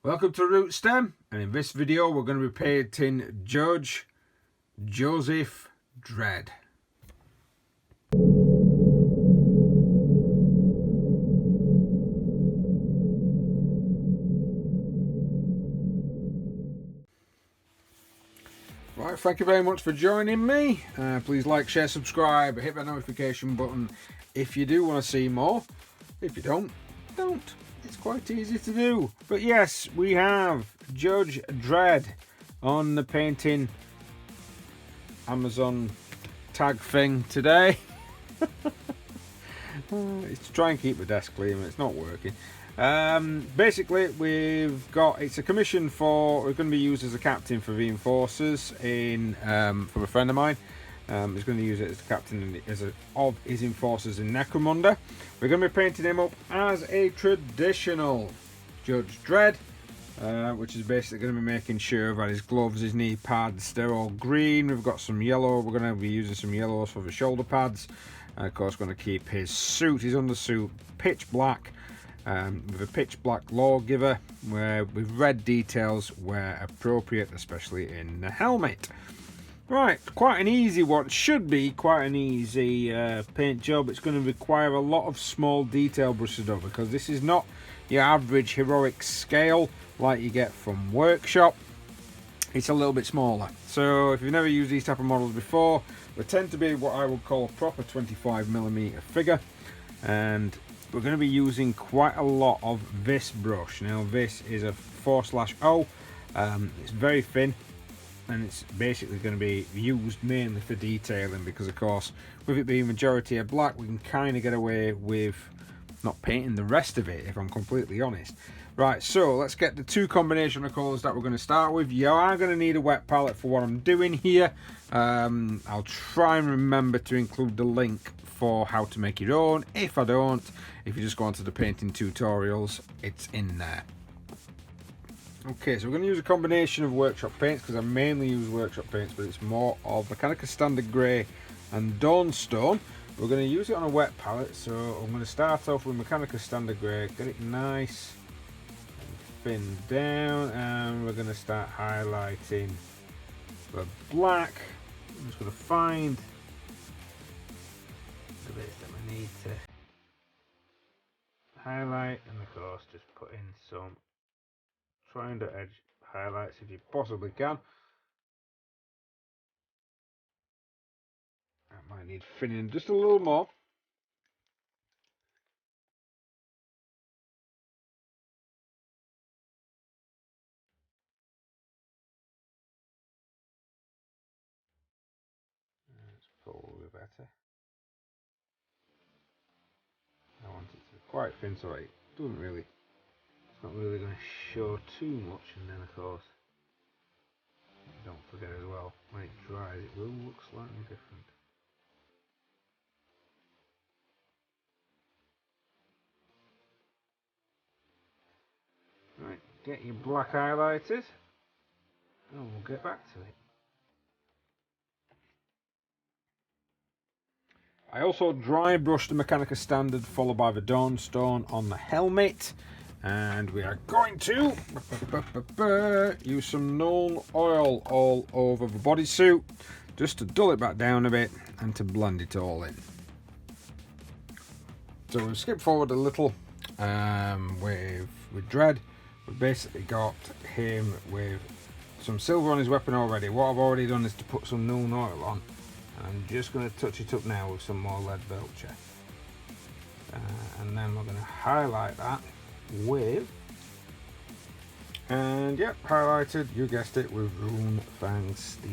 Welcome to Root Stem, and in this video we're going to be painting Judge Dredd. Right, thank you very much for joining me. Please like, share, subscribe, hit that notification button if you do want to see more. If you don't. It's quite easy to do. But yes, we have Judge Dredd on the painting Amazon tag thing today. It's to try and keep the desk clean, it's not working. Basically, it's a commission for, we're going to be used as a captain for the enforcers from a friend of mine. He's going to use it as the captain of his enforcers in Necromunda. We're going to be painting him up as a traditional Judge Dredd, which is basically going to be making sure that his gloves, his knee pads, they're all green. We've got some yellow. We're going to be using some yellows for the shoulder pads. And of course, going to keep his suit, his undersuit, pitch black, with a pitch black lawgiver, with red details where appropriate, especially in the helmet. Right, quite an easy one. Should be quite an easy paint job. It's going to require a lot of small detail brushes over, because this is not your average heroic scale like you get from Workshop. It's a little bit smaller. So if you've never used these type of models before, they tend to be what I would call a proper 25mm figure, and we're going to be using quite a lot of this brush. Now this is a 4/0. It's very thin, and it's basically going to be used mainly for detailing, because of course with it being majority of black, we can kind of get away with not painting the rest of it, if I'm completely honest. Right, so let's get the two combination of colours that we're going to start with. You are going to need a wet palette for what I'm doing here. I'll try and remember to include the link for how to make your own. If I don't, if you just go onto the painting tutorials, it's in there. Okay, so we're going to use a combination of Workshop paints, because I mainly use Workshop paints, but it's more of Mechanica Standard Grey and Dawnstone. We're going to use it on a wet palette, so I'm going to start off with Mechanica Standard Grey, get it nice and thin down, and we're going to start highlighting the black. I'm just going to find the bits that I need to highlight, and of course just put in some triangle edge highlights if you possibly can. That might need thinning just a little more. That's probably better. I want it to be quite thin so it doesn't really, it's not really going to show too much, and then of course don't forget as well, when it dries it will look slightly different. Right, get your black highlighted, and we'll get back to it. I also dry brushed the Mechanica Standard followed by the Dawnstone on the helmet, and we are going to use some Null oil all over the bodysuit just to dull it back down a bit and to blend it all in. So we'll skip forward a little with Dredd. We've basically got him with some silver on his weapon already. What I've already done is to put some Null oil on. I'm just going to touch it up now with some more lead belcher, and then we're going to highlight that with, and yep, highlighted, you guessed it, with Rune Fang Steel.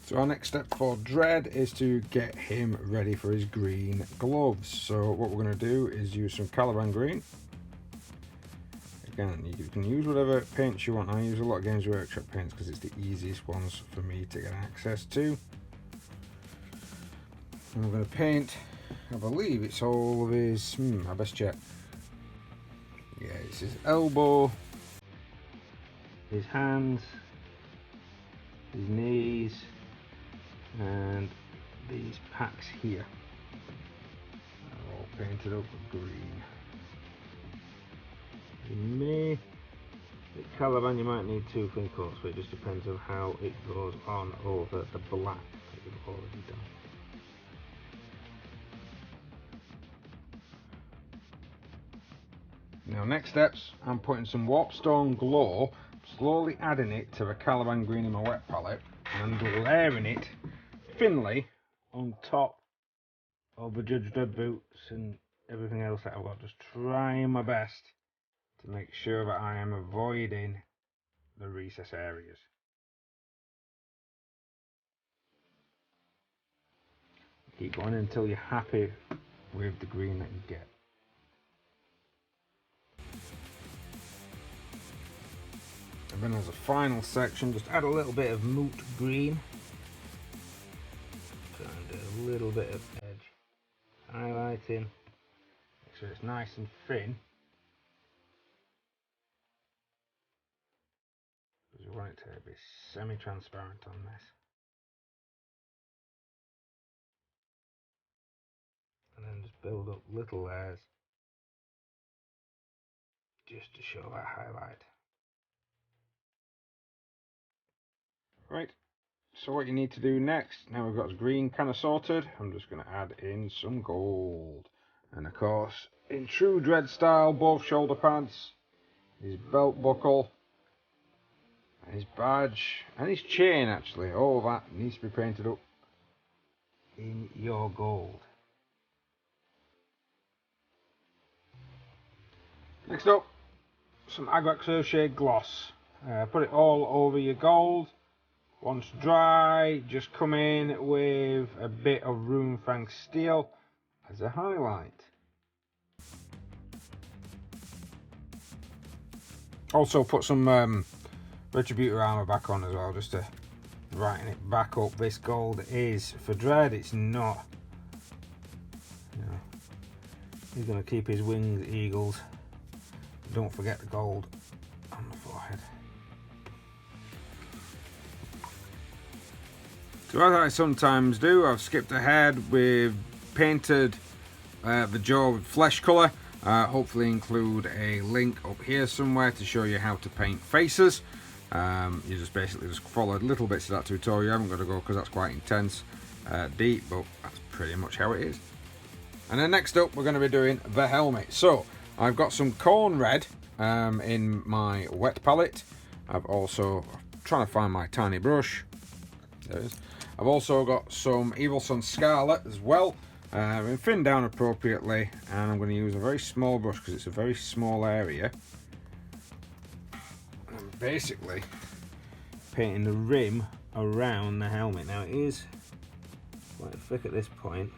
So our next step for Dredd is to get him ready for his green gloves. So what we're going to do is use some Caliban green. Again, you can use whatever paints you want. I use a lot of Games Workshop paints because it's the easiest ones for me to get access to. And we're going to paint, I believe it's all of his, I best check. Yeah, it's his elbow, his hands, his knees, and these packs here are all painted up with green. The Caliban you might need 2 thin coats, but it just depends on how it goes on over the black that you've already done. Now next steps, I'm putting some Warpstone Glow, slowly adding it to the Caliban green in my wet palette and layering it thinly on top of the Judge Dredd boots and everything else that I've got. Just trying my best to make sure that I am avoiding the recess areas. Keep going until you're happy with the green that you get. And then as a final section, just add a little bit of moot green. Try and do a little bit of edge highlighting. Make sure it's nice and thin. Because we want it to be semi-transparent on this. And then just build up little layers just to show that highlight. Right, so what you need to do next, now we've got the green kind of sorted, I'm just going to add in some gold. And of course, in true Dredd style, both shoulder pads, his belt buckle, and his badge, and his chain actually, all that needs to be painted up in your gold. Next up, some Agrax Shade gloss. Put it all over your gold. Once dry, just come in with a bit of Runefang steel as a highlight. Also put some Retributor armor back on as well, just to brighten it back up. This gold is for Dredd, it's not, you know, he's going to keep his wings eagles. Don't forget the gold on the forehead. So as I sometimes do, I've skipped ahead with painted the jaw with flesh colour. Hopefully include a link up here somewhere to show you how to paint faces. You just basically just follow little bits of that tutorial. You haven't got to go because that's quite intense, deep, but that's pretty much how it is. And then next up we're going to be doing the helmet. So I've got some corn red in my wet palette. I'm trying to find my tiny brush. There it is. I've also got some Evil Sun Scarlet as well, and thinned down appropriately, and I'm going to use a very small brush because it's a very small area. And I'm basically painting the rim around the helmet. Now it is quite thick at this point.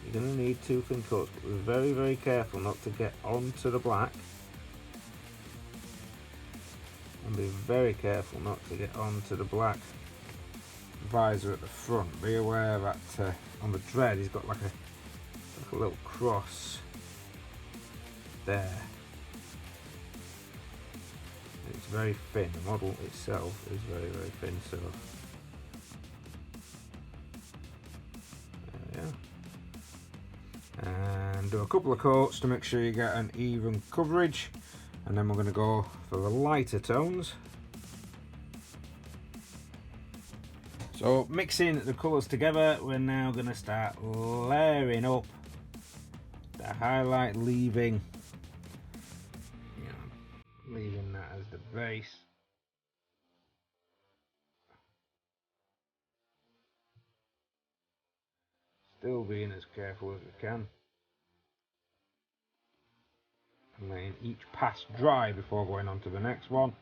You're going to need 2 thin coats, but we're very, very careful not to get onto the black. And be very careful not to get onto the black visor at the front. Be aware that on the Dredd he's got like a little cross there. It's very thin. The model itself is very, very thin, so there we are. And do a couple of coats to make sure you get an even coverage, and then we're going to go for the lighter tones. So mixing the colours together, we're now going to start layering up the highlight, leaving that as the base. Still being as careful as we can, and letting each pass dry before going on to the next one.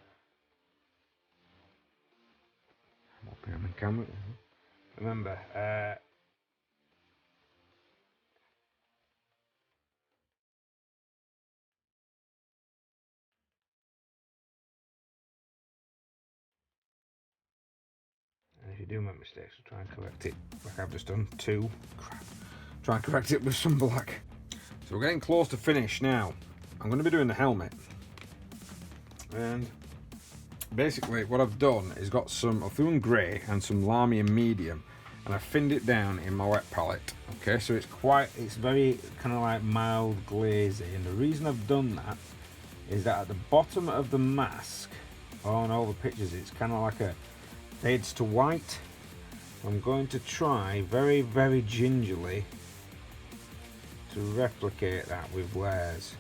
I'm up here on camera. Remember, and if you do make mistakes, try and correct it like I've just done. Try and correct it with some black. So we're getting close to finish now. I'm going to be doing the helmet, and basically what I've done is got some Althun Grey and some Lamium Medium, and I thinned it down in my wet palette. Okay, so it's very kind of like mild glazy, and the reason I've done that is that at the bottom of the mask on all the pictures it's kind of like a fades to white. I'm going to try very, very gingerly to replicate that with layers.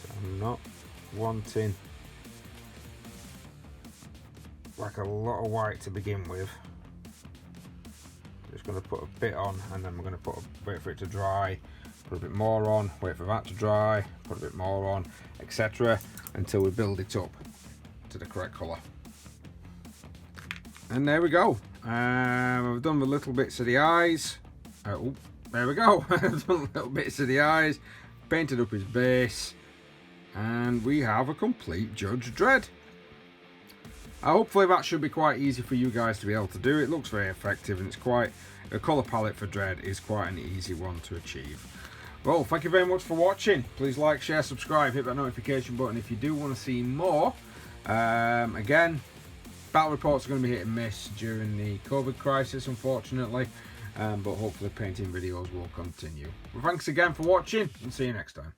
So I'm not wanting like a lot of white to begin with. Just going to put a bit on, and then we're going to wait for it to dry, put a bit more on, wait for that to dry, put a bit more on, etc. until we build it up to the correct colour. And there we go. I've done the little bits of the eyes. Oh, there we go. I've done little bits of the eyes, painted up his base, and we have a complete Judge Dredd. Hopefully that should be quite easy for you guys to be able to do. It looks very effective, and it's quite a colour palette for Dredd is quite an easy one to achieve. Well, thank you very much for watching. Please like, share, subscribe, hit that notification button if you do want to see more. Again, battle reports are going to be hit and miss during the COVID crisis, unfortunately, but hopefully painting videos will continue. Well, thanks again for watching, and see you next time.